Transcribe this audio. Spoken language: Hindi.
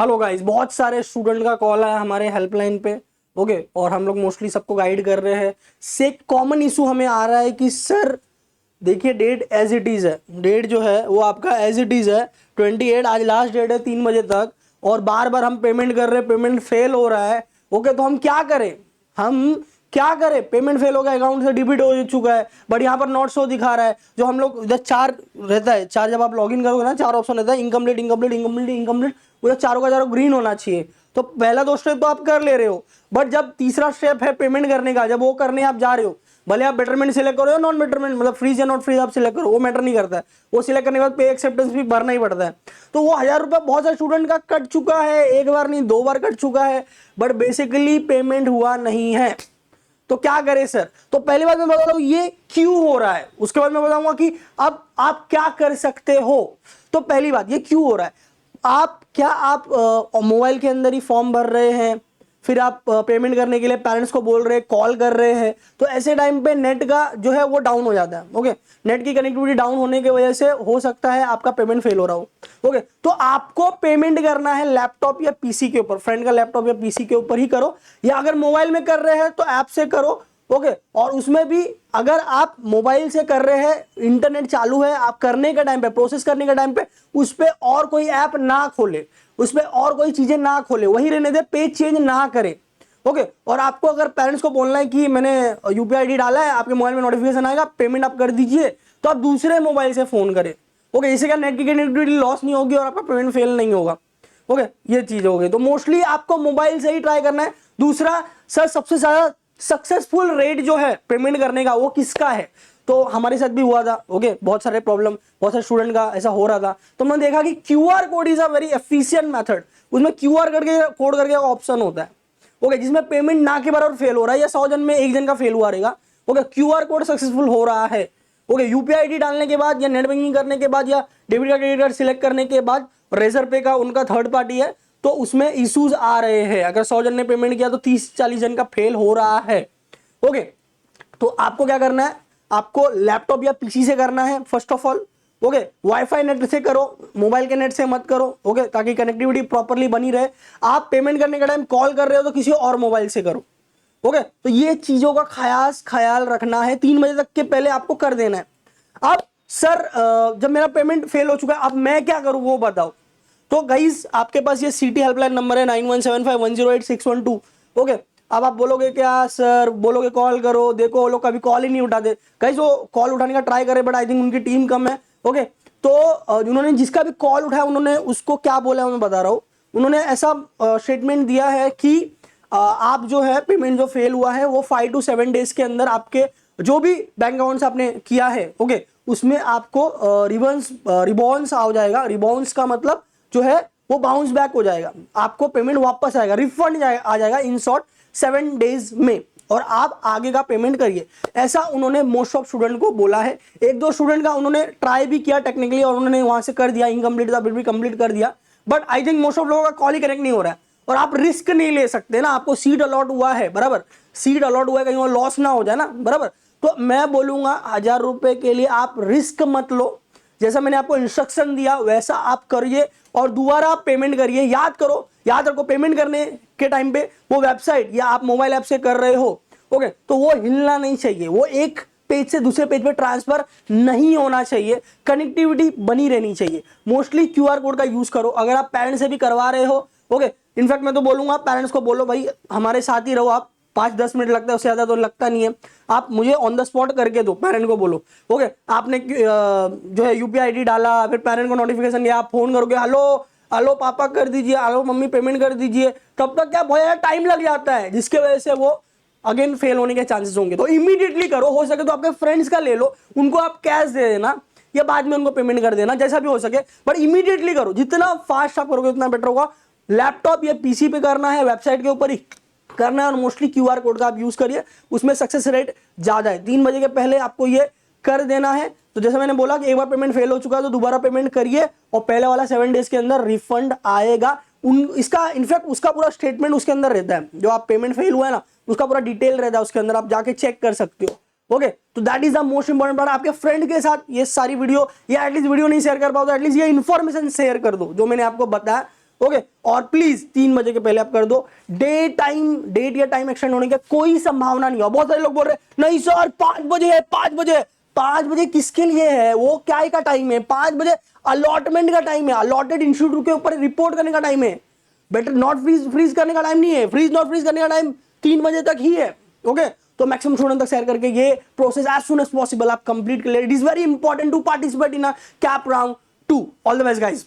हेलो गाइस, बहुत सारे स्टूडेंट का कॉल आया हमारे हेल्पलाइन पे। ओके, और हम लोग मोस्टली सबको गाइड कर रहे हैं। से कॉमन इशू हमें आ रहा है कि सर देखिए, डेट एज इट इज़ है। डेट जो है वो आपका एज इट इज़ है 28। आज लास्ट डेट है 3 बजे तक, और बार बार हम पेमेंट कर रहे हैं, पेमेंट फेल हो रहा है। ओके, तो हम क्या करें? पेमेंट फेल हो गया, अकाउंट से डिबिट हो चुका है, बट यहाँ पर नॉट शो दिखा रहा है। जो हम लोग इधर चार रहता है, चार जब आप लॉगिन करोगे ना, चार ऑप्शन रहता है, इनकम्प्लीट इनकम्प्लीट इनकम्प्लीट इनकम्प्लीट, उधर चारों का चारों ग्रीन होना चाहिए। तो पहला दो स्टेप तो आप कर ले रहे हो, बट जब तीसरा स्टेप है पेमेंट करने का, जब वो करने आप जा रहे हो, भले आप बेटरमेंट सिलेक्ट करो या नॉन बेटरमेंट, मतलब फ्रीज या नॉट फ्रीज आप सिलेक्ट करो, वो मैटर नहीं करता है। वो सिलेक्ट करने के बाद पे एक्सेप्टेंस भी भरना ही पड़ता है। तो वो 1000 रुपये बहुत सारे स्टूडेंट का कट चुका है, एक बार नहीं 2 बार कट चुका है, बट बेसिकली पेमेंट हुआ नहीं है। तो क्या करें सर? तो पहली बात मैं बता रहा हूं ये क्यों हो रहा है, उसके बाद मैं बताऊंगा कि अब आप क्या कर सकते हो। तो पहली बात, ये क्यों हो रहा है? आप मोबाइल के अंदर ही फॉर्म भर रहे हैं, फिर आप पेमेंट करने के लिए पेरेंट्स को बोल रहे हैं, कॉल कर रहे हैं, तो ऐसे टाइम पे नेट का जो है वो डाउन हो जाता है। ओके, नेट की कनेक्टिविटी डाउन होने की वजह से हो सकता है आपका पेमेंट फेल हो रहा हो। ओके, तो आपको पेमेंट करना है लैपटॉप या पीसी के ऊपर, फ्रेंड का लैपटॉप या पीसी के ऊपर ही करो, या अगर मोबाइल में कर रहे हैं तो ऐप से करो। ओके, और उसमें भी अगर आप मोबाइल से कर रहे हैं, इंटरनेट चालू है, आप करने के टाइम पे, प्रोसेस करने के टाइम पे उस पे और कोई ऐप ना खोले, उस पे और कोई चीजें ना खोले, वही रहने दे, पेज चेंज ना करें। ओके, और आपको अगर पेरेंट्स को बोलना है कि मैंने यूपीआई आईडी डाला है, आपके मोबाइल में नोटिफिकेशन आएगा, पेमेंट आप कर दीजिए, तो आप दूसरे मोबाइल से फोन करें। ओके, इससे क्या नेट की कनेक्टिविटी लॉस नहीं होगी और आपका पेमेंट फेल नहीं होगा। ओके, ये चीज हो गई। तो मोस्टली आपको मोबाइल से ही ट्राई करना है। दूसरा, सर सबसे ज्यादा सक्सेसफुल रेट जो है पेमेंट करने का वो किसका है? तो हमारे साथ भी हुआ था। ओके, बहुत सारे प्रॉब्लम, बहुत सारे स्टूडेंट का ऐसा हो रहा था, तो हमने देखा कि QR code is a very efficient method. उसमें क्यूआर कोड करके ऑप्शन होता है, ओके, जिसमें पेमेंट ना के बराबर फेल हो रहा है, या 100 जन में 1 जन का फेल हुआ रहेगा। ओके, क्यूआर कोड सक्सेसफुल हो रहा है। ओके, यूपीआई आईडी डालने के बाद या नेट बैंकिंग करने के बाद या debit card credit card select करने के बाद, रेजर पे का उनका थर्ड पार्टी है, तो उसमें इश्यूज आ रहे हैं। अगर 100 जन ने पेमेंट किया तो 30-40 जन का फेल हो रहा है। ओके, तो आपको क्या करना है? आपको लैपटॉप या पीसी से करना है first of all. Okay, wifi net से करो, मोबाइल के नेट से मत करो। ओके, ताकि कनेक्टिविटी प्रॉपर्ली बनी रहे। आप पेमेंट करने के टाइम कॉल कर रहे हो तो किसी और मोबाइल से करो। ओके, तो ये चीजों का ख्याल रखना है। 3 बजे तक के पहले आपको कर देना है। अब सर जब मेरा पेमेंट फेल हो चुका है, अब मैं क्या करूं वो बताओ। तो गाइस, आपके पास ये सिटी हेल्पलाइन नंबर है 9175108612। ओके, अब आप बोलोगे क्या सर, बोलोगे कॉल करो, देखो वो लोग कभी कॉल ही नहीं उठाते। गाइस, वो कॉल उठाने का ट्राई करे, बट आई थिंक उनकी टीम कम है। ओके, तो उन्होंने जिसका भी कॉल उठाया, उन्होंने उसको क्या बोला है मैं बता रहा हूँ। उन्होंने ऐसा स्टेटमेंट दिया है कि आप जो है पेमेंट जो फेल हुआ है वो 5 to 7 डेज के अंदर आपके जो भी बैंक अकाउंट से आपने किया है, ओके, उसमें आपको रिबॉन्स आ जाएगा। रिबॉन्स का मतलब जो है वो बाउंस बैक हो जाएगा, आपको पेमेंट वापस आएगा, रिफंड आ जाएगा इन शॉर्ट 7 डेज में, और आप आगे का पेमेंट करिए। ऐसा उन्होंने मोस्ट ऑफ स्टूडेंट को बोला है। 1-2 स्टूडेंट का उन्होंने ट्राई भी किया टेक्निकली, और उन्होंने वहां से कर दिया, इनकम्प्लीट था फिर भी कंप्लीट कर दिया, but I think most of लोगों का कॉल ही कनेक्ट नहीं हो रहा है। और आप रिस्क नहीं ले सकते ना, आपको सीट अलॉट हुआ है, बराबर, सीट अलॉट हुआ है, कहीं वो लॉस ना हो जाए ना, बराबर। तो मैं बोलूंगा 1000 रुपए के लिए आप रिस्क मत लो। जैसा मैंने आपको इंस्ट्रक्शन दिया वैसा आप करिए, और दोबारा आप पेमेंट करिए। याद करो, याद रखो, पेमेंट करने के टाइम पे वो वेबसाइट या आप मोबाइल ऐप से कर रहे हो, ओके, तो वो हिलना नहीं चाहिए, वो एक पेज से दूसरे पेज पे ट्रांसफर नहीं होना चाहिए, कनेक्टिविटी बनी रहनी चाहिए। मोस्टली क्यूआर कोड का यूज करो। अगर आप पेरेंट्स से भी करवा रहे हो, ओके, इनफैक्ट मैं तो बोलूंगा पेरेंट्स को बोलो भाई हमारे साथ ही रहो, आप 5-10 मिनट लगता है, उससे ज्यादा तो लगता नहीं है, आप मुझे ऑन द स्पॉट करके दो। पेरेंट को बोलो, ओके, आपने जो है यूपीआई आईडी डाला, फिर पेरेंट को नोटिफिकेशन गया, आप फोन करोगे, हेलो हेलो पापा कर दीजिए, हेलो मम्मी पेमेंट कर दीजिए, तब तक क्या बहुत ज्यादा टाइम लग जाता है, जिसके वजह से वो अगेन फेल होने के चांसेस होंगे। तो इमीडिएटली करो, हो सके तो आपके फ्रेंड्स का ले लो, उनको आप कैश दे देना या बाद में उनको पेमेंट कर देना, जैसा भी हो सके, बट इमीडिएटली करो। जितना फास्ट आप करोगे उतना बेटर होगा। लैपटॉप या पीसी पे करना है, वेबसाइट के ऊपर ही करना है, और मोस्टली क्यूआर कोड का आप यूज करिए, उसमें सक्सेस रेट ज्यादा है। 3 बजे के पहले आपको ये कर देना है। तो जैसे मैंने बोला कि एक बार पेमेंट फेल हो चुका है तो दोबारा पेमेंट करिए, और पहले वाला 7 डेज के अंदर रिफंड आएगा। इसका इनफैक्ट उसका पूरा स्टेटमेंट उसके अंदर रहता है, जो आप पेमेंट फेल हुआ है ना उसका पूरा डिटेल रहता है उसके अंदर, आप जाके चेक कर सकते हो। ओके, तो that is the most important part. आपके फ्रेंड के साथ ये सारी वीडियो, या एटलीस्ट वीडियो नहीं शेयर कर पाओ तो एटलीस्ट ये इन्फॉर्मेशन शेयर कर दो जो मैंने आपको बताया। ओके और प्लीज 3 बजे के पहले आप कर दो। डेट या टाइम एक्सटेंड होने की कोई संभावना नहीं है। बहुत सारे लोग बोल रहे हैं नहीं सर 5 बजे है, 5 बजे। 5 बजे किसके लिए है? वो क्या का टाइम है? 5 बजे अलॉटमेंट का टाइम है, अलॉटेड इंस्टीट्यूट के ऊपर रिपोर्ट करने का टाइम है। बेटर नॉट फ्रीज करने का टाइम नहीं है। नॉट फ्रीज करने का टाइम 3 बजे तक ही है। ओके तो मैक्सिमम स्टूडेंट तक शेयर करके ये process as soon as possible आप कंप्लीट कर ले। It is very important to participate in a cap round 2। All the best guys.